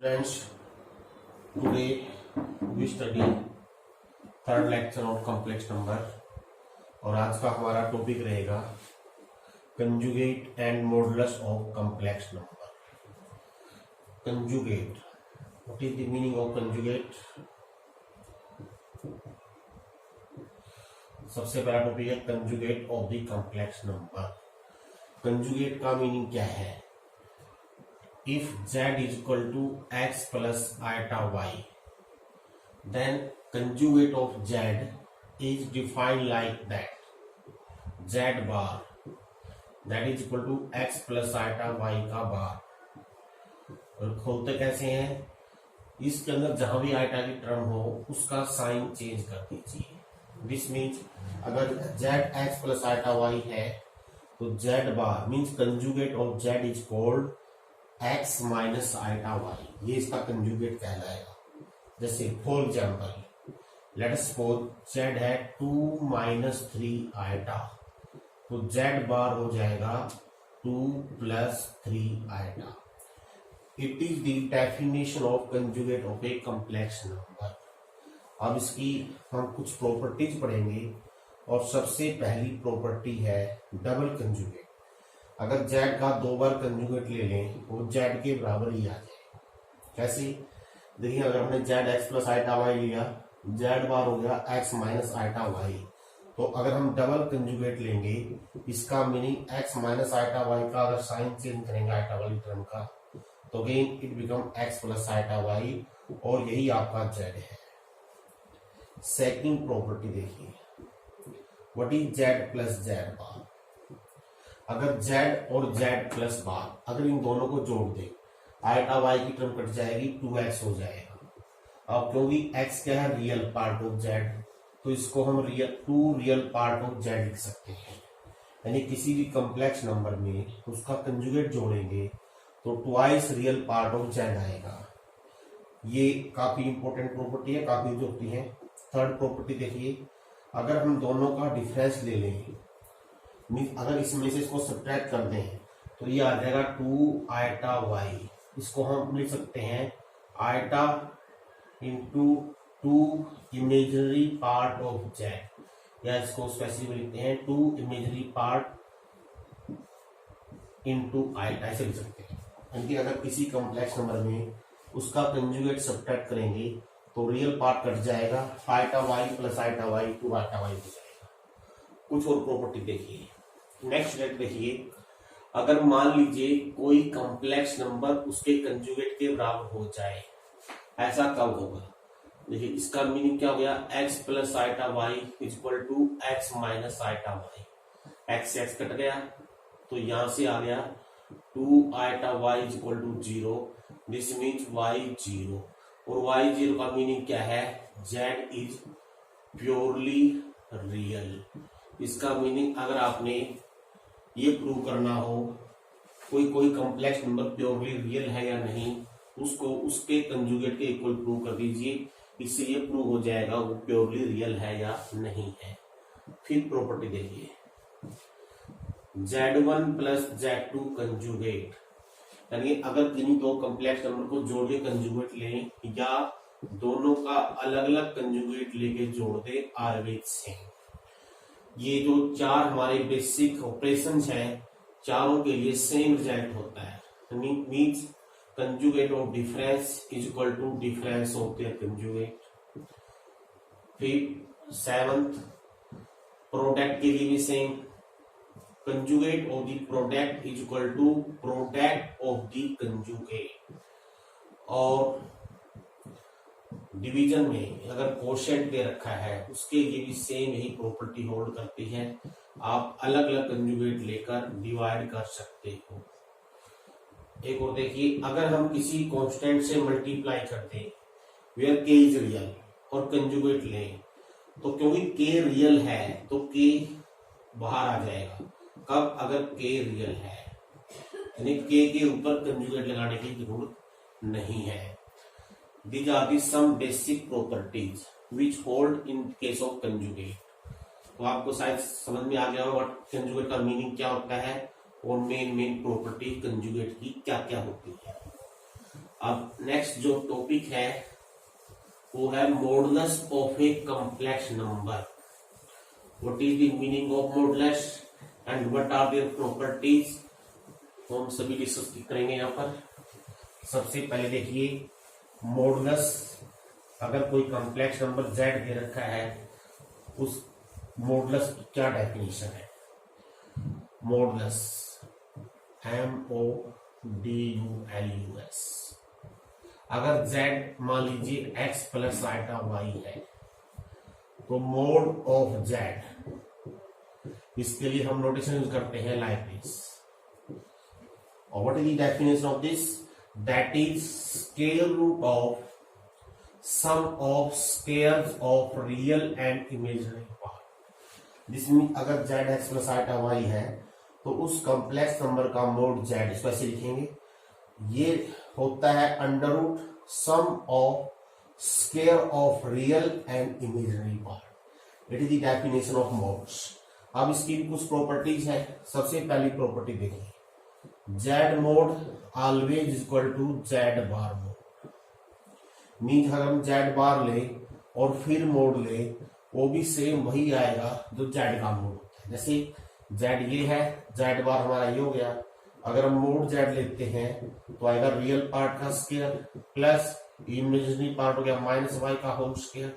Friends, today we study third lecture of complex number और आज का हमारा टॉपिक रहेगा conjugate and modulus of complex number. Conjugate, what is the meaning of conjugate? सबसे पहला topic है conjugate of the complex number. Conjugate का meaning क्या है? If z is equal to x plus iota y, then conjugate of z is defined like that. Z bar that is equal to x plus iota y का बार। और खोलते कैसे हैं? इसके अंदर जहां भी आइटा की टर्म हो उसका साइन चेंज कर दीजिए। दिस मीन्स अगर z x plus iota y है तो z bar means conjugate of z is called x minus iota y, ये इसका कंजुगेट कहलाएगा। जैसे for example let us suppose z है 2 माइनस 3 आइटा, तो z बार हो जाएगा 2 plus 3 iota. It is the definition of conjugate of a complex number. अब इसकी हम कुछ प्रॉपर्टीज पढ़ेंगे और सबसे पहली प्रॉपर्टी है डबल कंजुगेट। अगर z का 2 बार कंजुगेट ले लें वो z के बराबर ही आ जाएगा। कैसे? देखिए, अगर हमने z x plus iota y लिया, z बार हो गया x माइनस आइटा y, तो अगर हम डबल कंजुगेट लेंगे इसका meaning x minus iota y का अगर साइन चेंज करेंगे आइटा वाली टर्म का तो again it become x plus iota y और यही आपका z है। सेकंड प्रॉपर्टी देखिए, what is z plus z bar. अगर z और z प्लस बार अगर इन दोनों को जोड़ दे आइटा y की टर्म कट जाएगी, 2x हो जाएगा। अब क्योंकि x क्या है? रियल पार्ट ऑफ z, तो इसको हम रियल पार्ट ऑफ z लिख सकते हैं। यानी किसी भी कॉम्प्लेक्स नंबर में उसका कंजुगेट जोड़ेंगे तो twice real part of z आएगा। ये काफी इंपॉर्टेंट प्रॉपर्टी है, काफी यूज होती है। थर्ड प्रॉपर्टी देखिए, अगर हम दोनों का डिफरेंस ले लें, अगर इसमें से इसको सब्ट्रैक्ट कर दें तो ये आ जाएगा 2 आइटा y। इसको हम लिख सकते हैं iota into 2 imaginary part of z, या इसको स्पेसिफिक लिखते हैं 2 इमेजिनरी पार्ट इंटू आइटा, ऐसे लिख सकते हैं। यानी कि अगर किसी कॉम्प्लेक्स नंबर में उसका कंजुगेट सब्ट्रैक्ट करेंगे तो रियल पार्ट कट जाएगा, iota y plus iota y 2 iota y हो जाएगा। कुछ और प्रॉपर्टी देखिए। नेक्स्ट डेट देखिए, अगर मान लीजिए कोई कॉम्प्लेक्स नंबर उसके कंजुगेट के बराबर हो जाए, ऐसा कब होगा? देखिए, इसका मीनिंग क्या हो गया? x plus iota y is equal to x minus iota y। x से x कट गया तो यहां से आ गया 2 iota y is equal to 0। This means y 0, और y 0 का मीनिंग क्या है? z is purely real. इसका मीनिंग अगर आपने ये प्रूव करना हो कोई कॉम्प्लेक्स नंबर प्योरली रियल है या नहीं, उसको उसके कंजुगेट के इक्वल प्रूव कर दीजिए। इससे ये प्रूव हो जाएगा वो प्योरली रियल है या नहीं है। फिर प्रॉपर्टी देखिए, z1 प्लस z2 कंजुगेट, यानी अगर किन्हीं दो कॉम्प्लेक्स नंबर को जोड़ के कंजुगेट लें या दोनों का अलग अलग कंजुगेट लेके जोड़ दे आर से, ये जो चार हमारे बेसिक ऑपरेशंस हैं चारों के लिए सेम रिजल्ट होता है। Means conjugate of difference is equal to difference of their conjugate. फिर सेवंथ, प्रोडक्ट के लिए भी same, conjugate of the product is equal to product of the conjugate. और डिवीजन में अगर कोशेंट दे रखा है उसके लिए भी सेम यही प्रॉपर्टी होल्ड करती है। आप अलग अलग कंजुगेट लेकर डिवाइड कर सकते हो। एक और देखिए, अगर हम किसी कांस्टेंट से मल्टीप्लाई करते वेयर के इज रियल और कंजुगेट लें तो क्योंकि के रियल है तो के बाहर आ जाएगा। कब? अगर के रियल है, यानी के ऊपर कंजुगेट लगाने की जरूरत नहीं है। These are the some basic properties which hold in case of conjugate। तो आपको शायद समझ में आ गया होगा कंजुगेट का मीनिंग क्या होता है और मेन प्रॉपर्टी कंजुगेट की क्या क्या होती है। अब नेक्स्ट जो टॉपिक है वो है modulus of a complex number. What is the meaning of modulus and what are their properties, तो हम सभी डिस्कस करेंगे यहाँ पर। सबसे पहले देखिए मॉडुलस, अगर कोई कॉम्प्लेक्स नंबर z दे रखा है उस मॉडुलस की क्या डेफिनेशन है। मॉडुलस MODULUS, अगर z मान लीजिए x प्लस आइटा y है तो मोड ऑफ z, इसके लिए हम नोटेशन यूज करते हैं लाइक दिस। और what is the definition of this, that is square root of sum of squares of real and imaginary part. जिसमें अगर z x plus iota y है तो उस कॉम्प्लेक्स नंबर का मोड z, इसको ऐसे लिखेंगे, ये होता है under root sum of square of real and imaginary part. It is the definition of mods. अब इसकी कुछ प्रॉपर्टीज है। सबसे पहली प्रॉपर्टी देखिए, z mod always equal to z bar mod. Means अगर हम z बार ले और फिर मोड ले वो भी सेम वही आएगा जो z का मोड होता है। जैसे z ये है, z बार हमारा ये हो गया, अगर हम मोड z लेते हैं तो आएगा रियल पार्ट का स्क्वायर प्लस इमेजिनरी पार्ट हो गया माइनस y का होल स्क्वायर।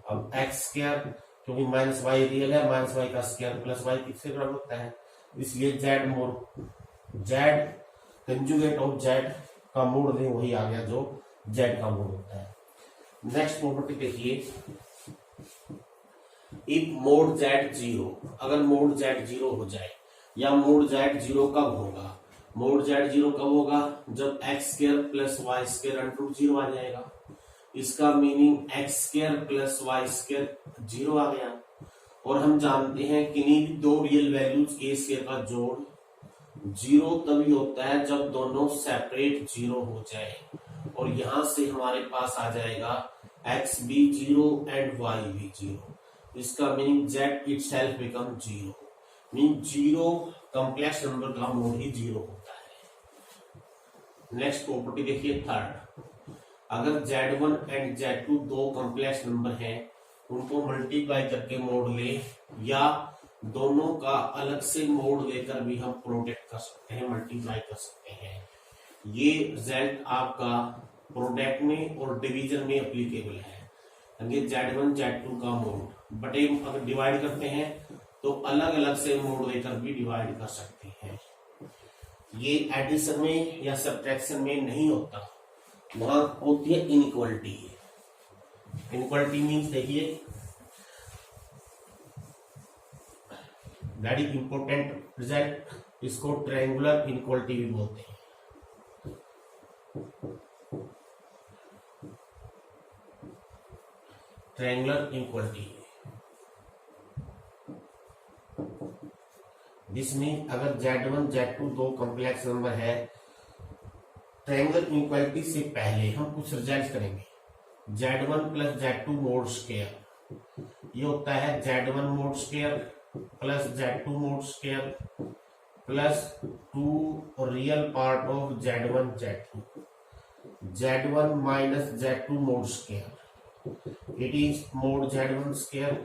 अब x स्क्वायर, क्योंकि माइनस y रियल है, माइनस y का स्क्वायर प्लस y किससे बराबर होता है, इसलिए z mode, z conjugate of z का मोड वही आ गया जो z का मोड होता है। नेक्स्ट प्रॉपर्टी देखिए, इफ मोड z 0, अगर मोड z 0 हो जाए, या मोड z 0 कब होगा, मोड z 0 कब होगा, जब x square plus y square under 0 आ जाएगा। इसका meaning x square plus y square 0 आ गया। और हम जानते हैं किन्हीं भी दो रियल वैल्यूज के स्क्वायर का जोड़ 0 तभी होता है जब दोनों सेपरेट 0 हो जाए। और यहां से हमारे पास आ जाएगा x भी 0 एंड y भी 0। इसका meaning z itself become 0, mean 0 complex number का मोड ही 0 होता है। नेक्स्ट प्रॉपर्टी देखिए थर्ड, अगर z1 एंड z2 दो कॉम्प्लेक्स नंबर हैं, उनको मल्टीप्लाई करके मोड ले या दोनों का अलग से मोड लेकर भी हम प्रोडक्ट कर सकते हैं, मल्टीप्लाई कर सकते हैं। ये रिजल्ट आपका प्रोडक्ट में और डिवीजन में एप्लीकेबल है। z1 z2 का मोड, बट अगर डिवाइड करते हैं तो अलग अलग से मोड लेकर भी डिवाइड कर सकते हैं। ये एडिशन में या सब्ट्रैक्शन में नहीं होता, वहां होती है इनइक्वालिटी। इनइक्वालिटी मीन्स देखिए वेरी इंपॉर्टेंट रिजल्ट, इसको ट्रायंगुलर इनइक्वालिटी भी बोलते हैं। ट्रायंगुलर इनइक्वालिटी, जिसमें अगर z1 z2 दो कॉम्प्लेक्स नंबर है, ट्रायंगुलर इनइक्वालिटी से पहले हम कुछ रिजल्ट करेंगे। z1 plus z2 mod square, ये होता है z1 mod square plus z2 mod square plus 2 real part of z1 z2, z1 minus z2 mod square, it is mod z1 square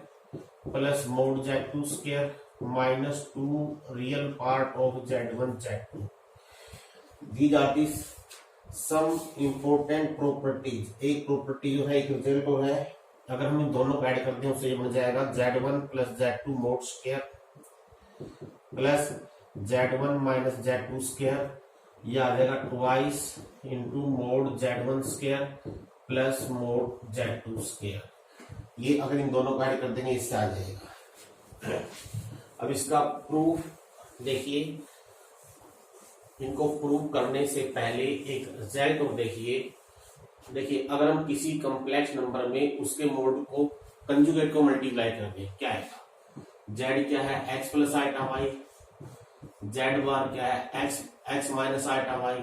plus mod z2 square minus 2 real part of z1 z2. These are the some important properties. एक property जो है, एक result हो है, अगर हम इन दोनों को ऐड करते हैं उससे ये बन जाएगा z1 plus z2 mod square plus z1 minus z2 square, ये आ जाएगा twice into mode z1 square plus mod z2 square. ये अगर इन दोनों का ऐड कर देंगे इससे आ जाएगा। अब इसका प्रूफ देखिए, इनको प्रूव करने से पहले एक रिजल्ट और देखिए अगर हम किसी कॉम्प्लेक्स नंबर में उसके मोड को कंजुगेट को मल्टीप्लाई कर दें क्या आएगा। z क्या है x plus iota y, z bar क्या है x माइनस आइटा y।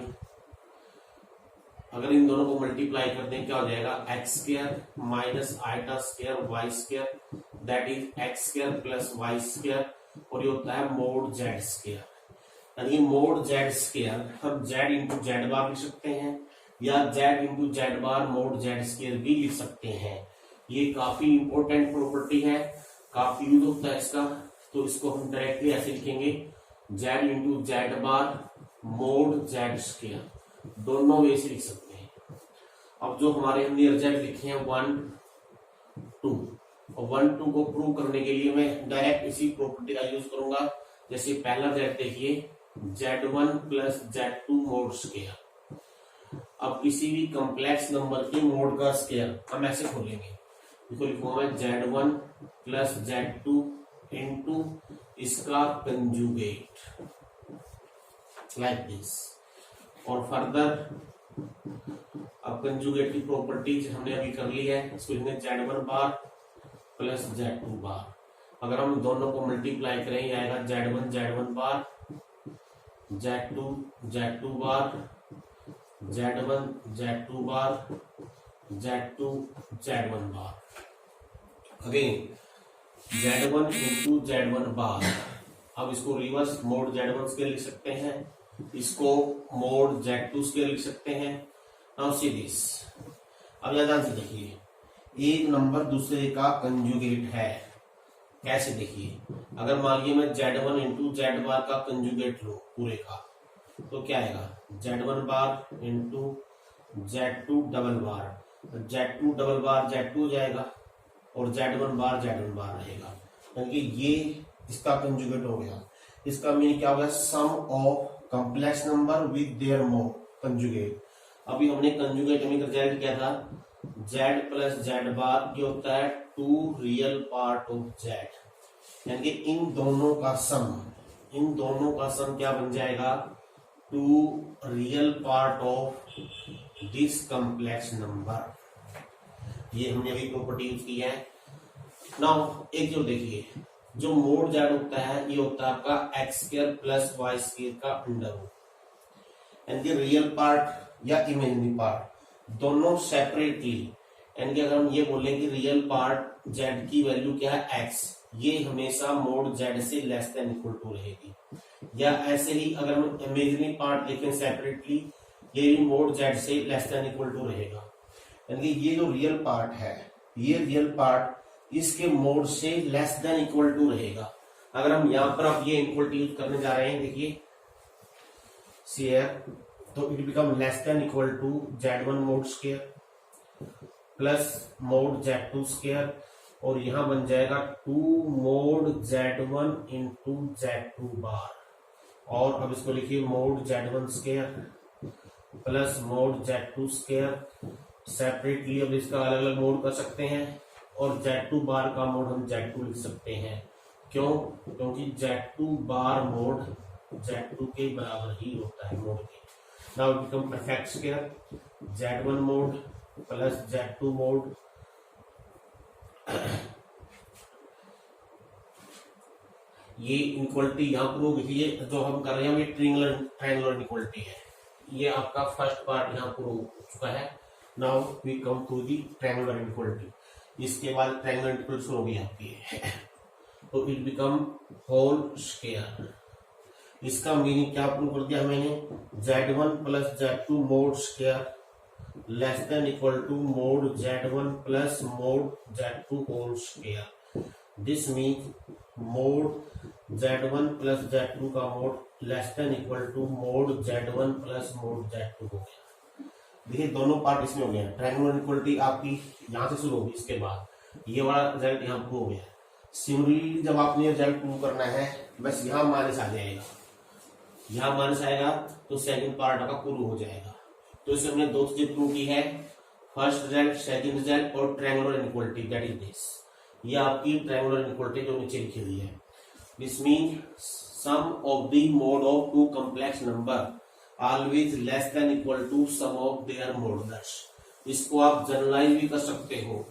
अगर इन दोनों को मल्टीप्लाई कर दें क्या हो जाएगा, x square minus iota square y square, that is x square plus y square, और ये होता है मोड जेड स्क्वायर। यानी मोड जेड स्क्वायर हम जेड इंटू जेड बार लिख सकते हैं, या z into z bar mod z square भी लिख सकते हैं। ये काफी इंपॉर्टेंट प्रॉपर्टी है, काफी यूज होता है इसका। तो इसको हम डायरेक्टली ऐसे लिखेंगे, Z into z bar mod z square, दोनों वे से लिख सकते हैं। अब जो हमारे हमने रिजल्ट लिखे हैं 1 2, और 1 2 को प्रूव करने के लिए मैं डायरेक्ट इसी प्रॉपर्टी का यूज करूंगा। जैसे पहला रिजल्ट देखिए, z1 plus z2 mod square. अब किसी भी कॉम्प्लेक्स नंबर के मोड का स्क्वायर हम ऐसे खोलेंगे, इसको लिखूंगा मैं z1 प्लस z2 इंटू इसका कंजुगेट, लाइक दिस। और फर्दर अब कंजुगेट की प्रॉपर्टीज हमने अभी कर ली है, इसको लिखेंगे z1 बार प्लस z2 बार। अगर हम दोनों को मल्टीप्लाई करें, ये आएगा z1 बार, z2 बार, z2 बार, z1 बार। अगेन z1 इंटू z1 बार। अब इसको रिवर्स मोड z1 स्क्वायर लिख सकते हैं, इसको मोड z2 स्क्वायर लिख सकते हैं। Now see this. अब यहां ध्यान से देखिए, एक नंबर दूसरे का कंजुगेट है। कैसे देखिए, अगर मान लीजिए मैं z1 इंटू जेड बार का कंजुगेट लूं पूरे का, तो क्या आएगा z1 bar into z2 double बार, z2 डबल बार z2 हो जाएगा और z1 बार रहेगा, क्योंकि ये इसका कंजुगेट हो गया। इसका मीनिंग क्या हो गया, sum of complex number with their mod conjugate. अभी हमने कंजुगेट में रिजल्ट किया था, z प्लस जेड बार ये होता है 2 रियल पार्ट ऑफ z, यानी कि इन दोनों का सम क्या बन जाएगा, 2 real part of this complex number. ये हमने अभी प्रॉपर्टी यूज की है। नाउ एक जो देखिए, जो मोड जेड होता है ये होता है आपका x square plus y square का अंडर रूट, यानी कि रियल पार्ट या इमेजिनरी पार्ट दोनों सेपरेटली। यानी कि अगर हम ये बोलें कि रियल पार्ट जेड की वैल्यू क्या है एक्स, ये हमेशा मोड जेड से लेस देन इक्वल टू रहेगी। या ऐसे ही अगर हम इमेजिनरी पार्ट देखें सेपरेटली, ये भी मोड जेड से लेस देन इक्वल टू रहेगा। यानी कि ये जो रियल पार्ट है, ये रियल पार्ट इसके मोड से लेस देन इक्वल टू रहेगा। अगर हम यहां पर अब ये इक्वल यूज करने जा रहे हैं, देखिए शेयर, तो it become less than equal to z1 mod square plus mod z2 square, और यहां बन जाएगा 2 मोड z1 इंटू z2 बार। और अब इसको लिखिए mode z1 square plus mod z2 square. Separately अब इसका अलग अलग मोड कर सकते हैं, और z2 बार का मोड हम z2 लिख सकते हैं। क्यों? क्योंकि z2 बार मोड z2 के बराबर ही होता है मोड के। Now become perfect square, z1 mode plus z2 mode. ये इक्वलिटी यहाँ प्रूव कीजिए, जो हम कर रहे हैं ये ट्रायंगुलर इक्वलिटी है। ये आपका फर्स्ट पार्ट यहाँ प्रूव हो चुका है। Now we come to the triangular equality. इसके बाद ट्रायंगुलर इक्वलिटी शुरू होगी आपकी, तो इट बिकम होल स्क्वायर। इसका मीनिंग क्या प्रूव कर दिया मैंने, z1 plus z2 mod square less than equal to mod z1 plus mod z2 whole square. This mean mod z1 plus z2 का mod less than equal to mod z1 plus mod z2 हो गया। देखिए दोनों part इसमें हो गया। Triangular equality आपकी यहां से शुरू होगी, इसके बाद ये वाला रिजल्ट यहाँ प्रूव हो गया। सिमिलरली जब आपने रिजल्ट प्रूव करना है, बस यहाँ माइनस आ जाएगा, यहाँ माइनस आएगा तो सेकंड पार्ट आपका प्रूव हो जाएगा। तो इसमें हमने दो चीजें प्रूव की है, फर्स्ट रिजल्ट, सेकंड रिजल्ट और triangular inequality, that is this. ये आपकी ट्रायंगुलर इनइक्वालिटी जो नीचे लिखी हुई है। This mean sum of the mod of two complex number always less than equal to sum of their modulus. इसको आप जनरलाइज भी कर सकते हो,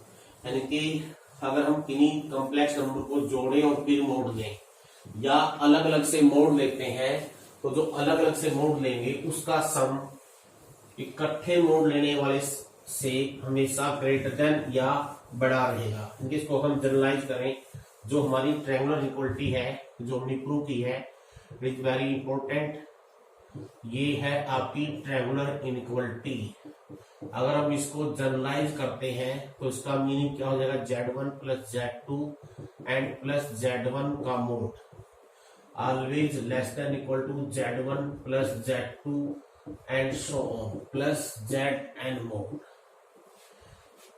यानी कि अगर हम किन्हीं कॉम्प्लेक्स नंबर को जोड़ें और फिर मोड लें, या अलग अलग से मोड लेते हैं, तो जो अलग अलग से मोड लेंगे उसका सम इकट्ठे मोड लेने वाले से हमेशा ग्रेटर देन या बड़ा रहेगा। इसको हम जनरलाइज करें, जो हमारी ट्रायंगुलर इक्वलिटी है जो हमने प्रूव की है, इट इज वेरी इंपॉर्टेंट। ये है आपकी ट्रायंगुलर इनइक्वालिटी, अगर हम इसको जनरलाइज करते हैं तो इसका मीनिंग क्या हो जाएगा, Z1 plus Z2 and plus Z1 का mod always less than equal to Z1 plus Z2 and so on plus Zn mod.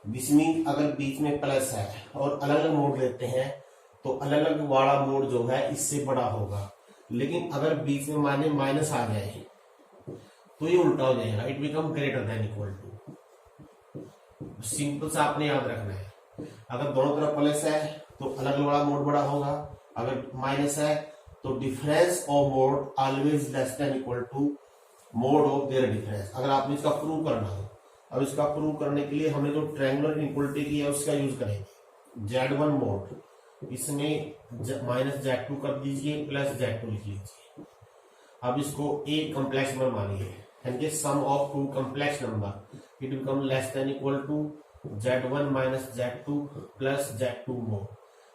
This mean अगर बीच में प्लस है और अलग अलग मोड लेते हैं तो अलग अलग वाला मोड जो है इससे बड़ा होगा, लेकिन अगर बीच में माने माइनस आ जाए तो ये उल्टा हो जाएगा, it become greater than equal to. Simple सा आपने याद रखना है, अगर दोनों तरफ प्लस है तो अलग अलग वाला मोड बड़ा होगा, अगर माइनस है तो difference of mod always less than equal to mod of their difference. अगर आपने इसका प्रूव करना हो, अब इसका प्रूव करने के लिए हमने जो ट्रायंगुलर इनइक्वालिटी की है उसका यूज करेंगे। Z1 मोड इसमें माइनस Z2 कर दीजिए प्लस Z2 लिख लीजिए। अब इसको एक कॉम्प्लेक्स नंबर मानिए, यानी sum of two complex number, it become less than equal to Z1 minus Z2 plus Z2 mod.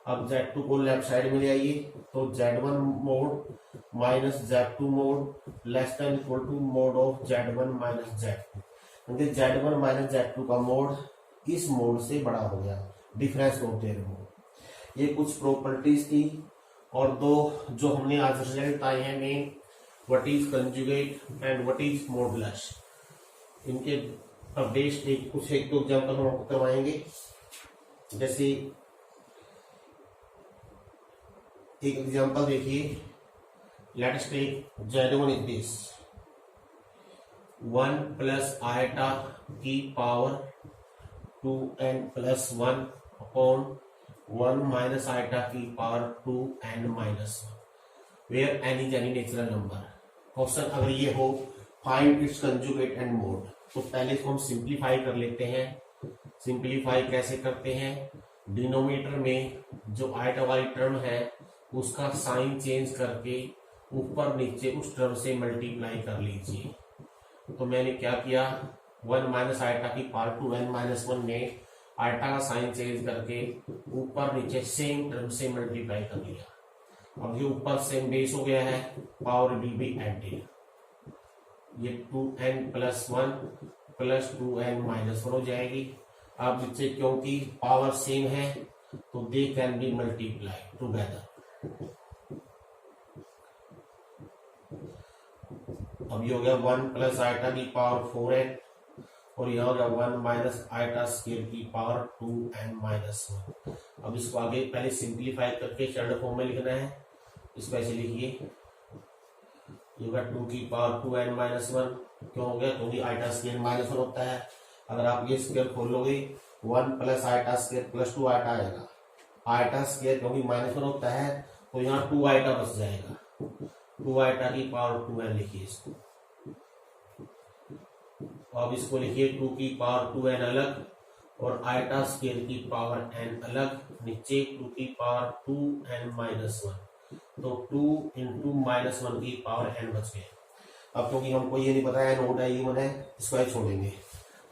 अब Z2 को लेफ्ट साइड में ले आइए तो Z1 mod minus Z2 mod less than equal to mod of Z1 minus Z2। Z1 minus Z2 का mode इस mode से बड़ा हो गया, डिफरेंस ऑफ देयर मोड। ये कुछ प्रॉपर्टीज थी, और दो जो हमने आज रिजल्ट आए हैं main, what is conjugate and what is modulus, इनके बेस्ड कुछ एक दो एग्जाम्पल हम आपको करवाएंगे। जैसे एक एग्जाम्पल देखिए, let us take Z1 is this 1 plus iota की power 2n plus 1 upon 1 minus iota की power 2n minus 1 where n is any natural number. Question अगर ये हो find its conjugate and mod, तो पहले इसको हम सिंप्लीफाई कर लेते हैं। सिंप्लीफाई कैसे करते हैं, डिनोमिनेटर में जो आयटा वाली टर्म है उसका साइन चेंज करके ऊपर नीचे उस टर्म से मल्टीप्लाई कर लीजिए। तो मैंने क्या किया, 1 माइनस आयटा की पावर 2n माइनस 1 में आयटा का साइन चेंज करके ऊपर नीचे सेम टर्म से मल्टीप्लाई कर लिया। अब ये ऊपर सेम बेस हो गया है, पावर विल बी एडेड, ये 2n plus 1 plus 2n minus 1 हो जाएगी। अब नीचे क्योंकि पावर सेम है तो they can be multiply together. अब ये हो गया 1 प्लस आयटा की पावर 4n और यह हो गया 1 माइनस आयटा स्क्वायर की पावर 2n माइनस 1। अब इसको आगे पहले सिंप्लीफाई करके स्टैंडर्ड फॉर्म में लिखना है। इसको ऐसे लिखिए, ये होगा 2 की पावर 2n माइनस 1। क्यों हो गया, क्योंकि आयटा स्क्वायर माइनस 1 होता है। अगर आप ये स्क्वायर खोलोगे 1 plus iota square plus 2 iota आएगा। आयटा स्क्वायर क्योंकि माइनस 1 होता है तो यहाँ 2 आयटा बच जाएगा। 2 आयटा की पावर 2n लिखिए इसको। अब इसको लिखिए 2 की पावर 2n अलग और आयटा स्क्वायर की पावर n अलग, नीचे 2 की पावर 2n माइनस 1, तो 2 इंटू माइनस 1 की पावर n बच गए। अब क्योंकि हमको ये नहीं पता है नोट है इवन है, इसको ही छोड़ेंगे।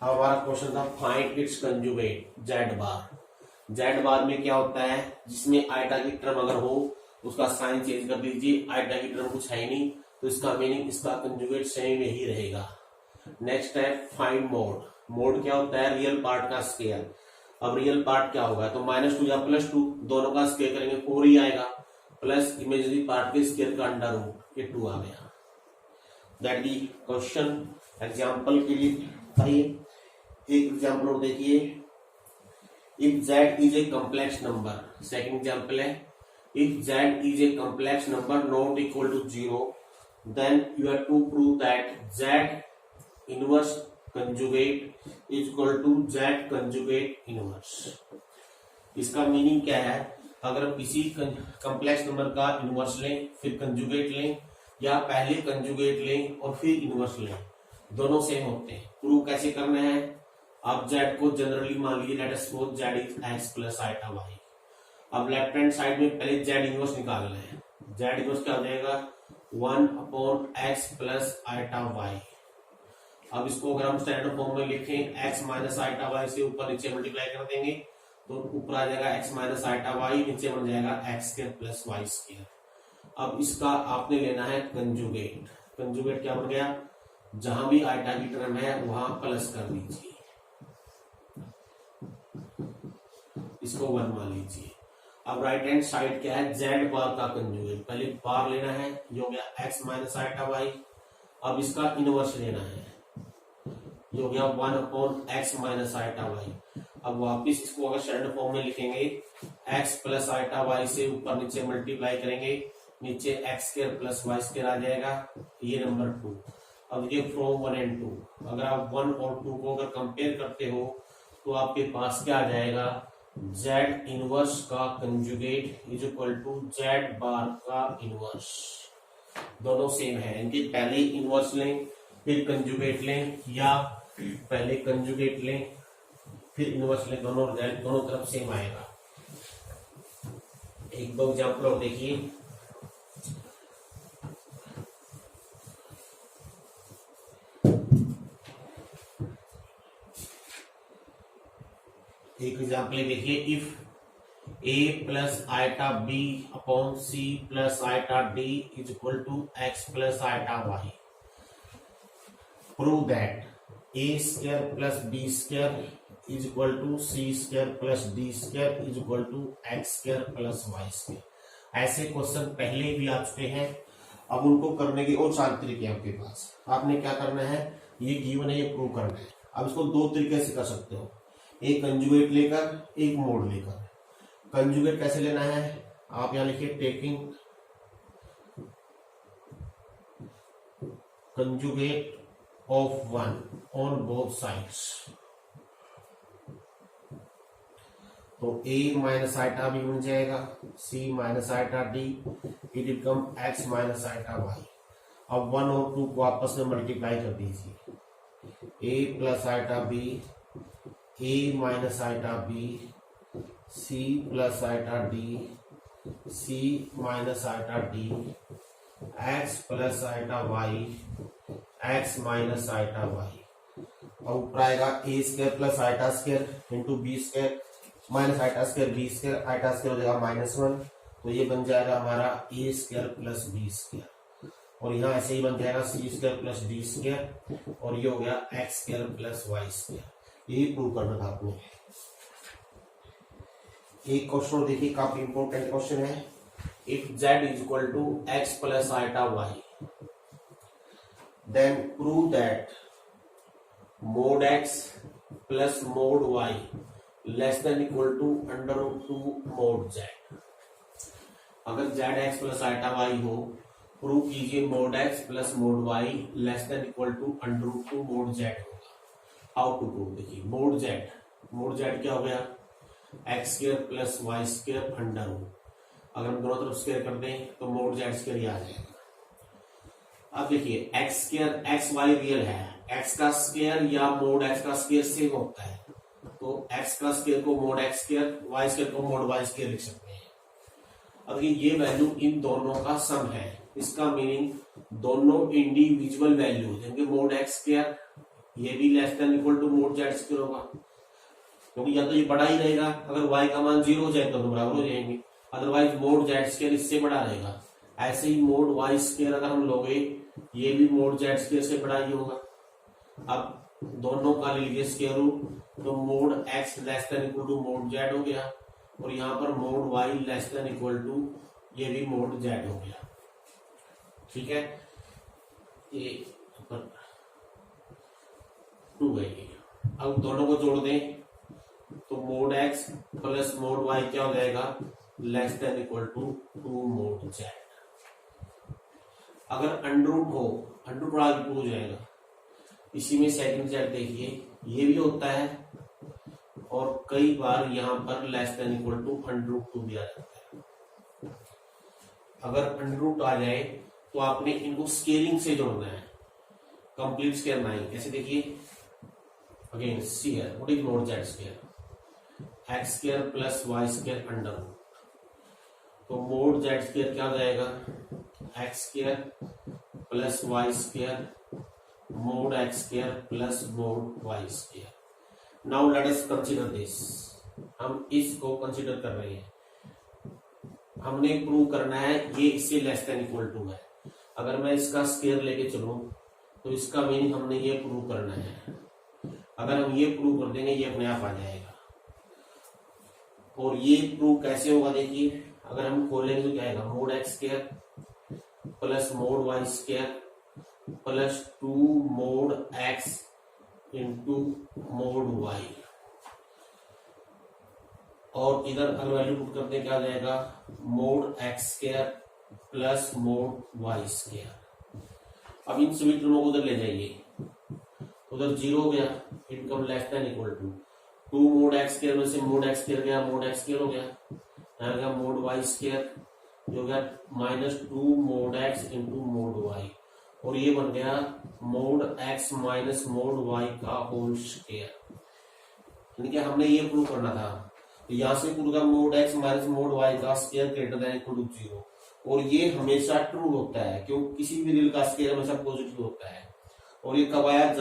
अब हमारा क्वेश्चन था फाइंड इट्स कंजुगेट Z बार। Z बार में क्या होता है, जिसमें आयटा की टर्म अगर हो उसका साइन चेंज कर दीजिए। आयटा की टर्म कुछ है नहीं तो इसका मीनिंग इसका कंजुगेट सेम ही रहेगा। नेक्स्ट है फाइंड मोड। मोड क्या होता है, रियल पार्ट का स्क्वायर। अब रियल पार्ट क्या होगा, तो -2 या +2 दोनों का स्क्वायर करेंगे 4 ही आएगा, प्लस इमेजिनरी पार्ट के स्क्वायर का अंडर रूट, ये 2 आ गया। That the question. एग्जाम्पल के लिए आइए एक एग्जाम्पल और देखिए, if Z is a complex number. Second example है, if Z is a complex number not equal to 0 then you have to prove that Z inverse conjugate is equal to Z conjugate inverse. इसका meaning क्या है, अगर किसी complex number का inverse लें फिर conjugate लें, या पहले कंजुगेट लें और फिर इनवर्स लें, दोनों सेम होते हैं। प्रूव कैसे करना है, आप Z को जनरली मान लीजिए, late us suppose Z is x plus eta y। अब लेफ्ट हैंड साइड में पहले Z इनवर्स निकालना है। Z इनवर्स क्या हो जाएगा, 1 upon x plus eta y। अब इसको अगर हम स्टैंडर्ड फॉर्म में लिखें, x माइनस आयटा y से ऊपर नीचे मल्टीप्लाई कर देंगे तो ऊपर आ जाएगा x माइनस आयटा y, नीचे बन जाएगा x square plus y square. अब इसका आपने लेना है कंजुगेट। कंजुगेट क्या बन गया, जहां भी आइटा की टर्म है वहां प्लस कर दीजिए, इसको 1 मान लीजिए। अब राइट हैंड साइड क्या है, जेड बार का कंजुगेट, पहले बार लेना है, ये हो गया एक्स माइनस आइटा वाई। अब इसका इनवर्स लेना है, ये हो गया 1 upon x minus iota y. अब वापिस इसको अगर स्टैंडर्ड फॉर्म में लिखेंगे, एक्स प्लस आइटा वाई से ऊपर नीचे मल्टीप्लाई करेंगे, नीचे x square plus y square आ जाएगा, ये नंबर 2। अब देखिए फ्रॉम 1 and 2, अगर आप 1 और 2 को अगर कंपेयर करते हो तो आपके पास क्या आ जाएगा, z इनवर्स का conjugate is equal to z bar का इनवर्स। दोनों सेम है, इनके पहले इनवर्स लें फिर कंजुगेट लें, या पहले कंजुगेट लें फिर इनवर्स लें, दोनों रिजल्ट दोनों तरफ सेम आएगा। एक दो एग्जाम्पल और देखिए। एक एग्जाम्पल देखिए, if a plus iota b upon c plus iota d is equal to x plus iota y, prove that a square plus b square is equal to c square plus d square is equal to x square plus y square. ऐसे question पहले भी आ चुके हैं, अब उनको करने के और 4 तरीके आपके पास। आपने क्या करना है, ये गिवन है, ये प्रूव करना है। अब इसको 2 तरीके से कर सकते हो, एक कंजुगेट लेकर एक मोड लेकर। कंजुगेट कैसे लेना है, आप यहां लिखिए taking conjugate of 1 on both sides, तो a माइनस आइटा b बन जाएगा, c minus iota d, it become x minus iota y। अब 1 और 2 को आपस में मल्टीप्लाई कर दीजिए, a plus iota b, a minus iota b, c plus iota d, c minus iota d, x plus iota y, x minus iota y। अब ऊपर आएगा a square plus iota square into b square minus iota square b square, iota square हो जाएगा -1, तो ये बन जाएगा हमारा a square plus b square, और यहाँ ऐसे ही बन जाएगा c square plus d square, और ये हो गया x square plus y square. यही प्रूव करना था आपने। एक क्वेश्चन देखिए, काफी इंपॉर्टेंट क्वेश्चन है। If z is equal to x plus iota y, then prove that mod x plus mod y less than equal to under root 2 mod z। अगर z x plus iota y हो, prove कीजिए mod x plus mod y less than equal to under root 2 mod z होगा। How to prove, देखिए mod z क्या हो गया, x square plus y square under root, अगर हम दोनों तरफ स्क्वायर कर दें तो मोड जेड स्क्वायर ही आ जाएगा। अब देखिए x square x y real है, एक्स का स्क्वायर या मोड एक्स का स्क्वायर सेम होता है, तो एक्स का स्क्वायर को mod x square, y square को मोड वाई स्क्वायर लिख सकते हैं। अब ये वैल्यू इन दोनों का सम है, इसका मीनिंग दोनों इंडिविजुअल वैल्यू, जबकि मोड एक्स स्क्वायर ये भी less than equal to mod z square होगा, क्योंकि या तो ये बड़ा ही रहेगा, अगर y का मान 0 हो जाए तो बराबर हो जाएंगे, अदरवाइज मोड जेड स्क्वायर इससे बड़ा रहेगा। ऐसे ही मोड वाई स्क्वायर अगर हम लोगे, ये भी मोड जेड स्क्वायर से बड़ा ही होगा। अब दोनों का ले लीजिए स्क्वायर रूट, तो mod x less than equal to mod z हो गया, और यहाँ पर mod y less than equal to ये भी मोड जेड हो गया। ठीक है, ये 2 है ये। अब दोनों को जोड़ दें तो mod x plus mod y क्या हो जाएगा, less than equal to 2 mod z। अगर अंडर रूट हो, अंडर रूट आगे 2 हो जाएगा। इसी में सेकंड z देखिए, ये भी होता है, और कई बार यहाँ पर less than equal to under root 2 भी आ जाता है। अगर अंडर रूट आ जाए तो आपने इनको स्केलिंग से जोड़ना है, कंप्लीट स्केयर नहीं। कैसे देखिए, अगेन सी है, what is mod z square, x square plus y square under root, तो मोड जेड स्क्वायर क्या हो जाएगा, x square plus y square mod x square plus mod y square. Now let us consider this, हम इसको consider कर रहे हैं, हमने प्रूव करना है ये इससे लेस देन इक्वल टू है। अगर मैं इसका स्क्वायर लेके चलूं तो इसका मीनिंग हमने ये प्रूव करना है। अगर हम ये प्रूव कर देंगे ये अपने आप आ जाएगा। और ये प्रूव कैसे होगा देखिए, अगर हम खोलेंगे तो क्या आएगा, mod x square plus mod y square plus 2 mod x into mod y, और इधर अगर वैल्यू पुट करते हैं क्या आ जाएगा, mod x square plus mod y square. अब इन सभी टर्मों को उधर ले जाइए, उधर 0 हो गया, इनकम less than equal to 2 mod x square में से मोड एक्स स्क्वायर गया, मोड एक्स स्क्वायर हो गया, यहाँ गया मोड वाई स्क्वायर जो गया -2 mod x into mod y, और ये बन गया mod x minus mod y का होल स्क्वायर। यानी कि हमने ये प्रूव करना था, तो यहां से प्रूव का mod x minus mod y का square greater than equal to 0, और ये हमेशा ट्रू होता है क्योंकि किसी भी रियल का स्क्वायर हमेशा पॉजिटिव होता है। और ये कब आया,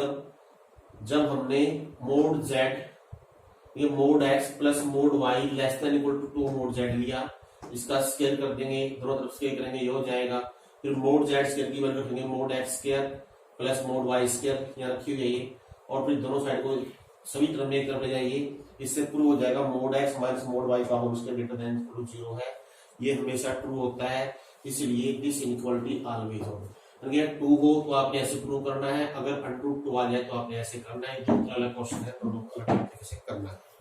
जब हमने मोड जेड, ये mod x plus mod y less than equal to 2 mod z लिया, इसका स्क्वायर कर देंगे, दोनों तरफ स्क्वायर करेंगे, ये हो जाएगा। फिर मोड जेड स्क्वायर की वैल्यू रखेंगे mod x square plus mod y square, यहाँ रखी हुई है ये, और फिर दोनों साइड को सभी तरफ में एक तरफ ले जाइए, इससे प्रूव हो जाएगा mod x minus mod y का whole square greater than equal to 0 है। ये हमेशा ट्रू होता है, इसलिए दिस इनइक्वालिटी ऑलवेज होगा। अगर ट्रू हो तो आपने ऐसे प्रूव करना है, अगर अनट्रू 2 आ जाए तो आपने ऐसे करना है। दो अलग क्वेश्चन है, दोनों अलग तरीके से करना है।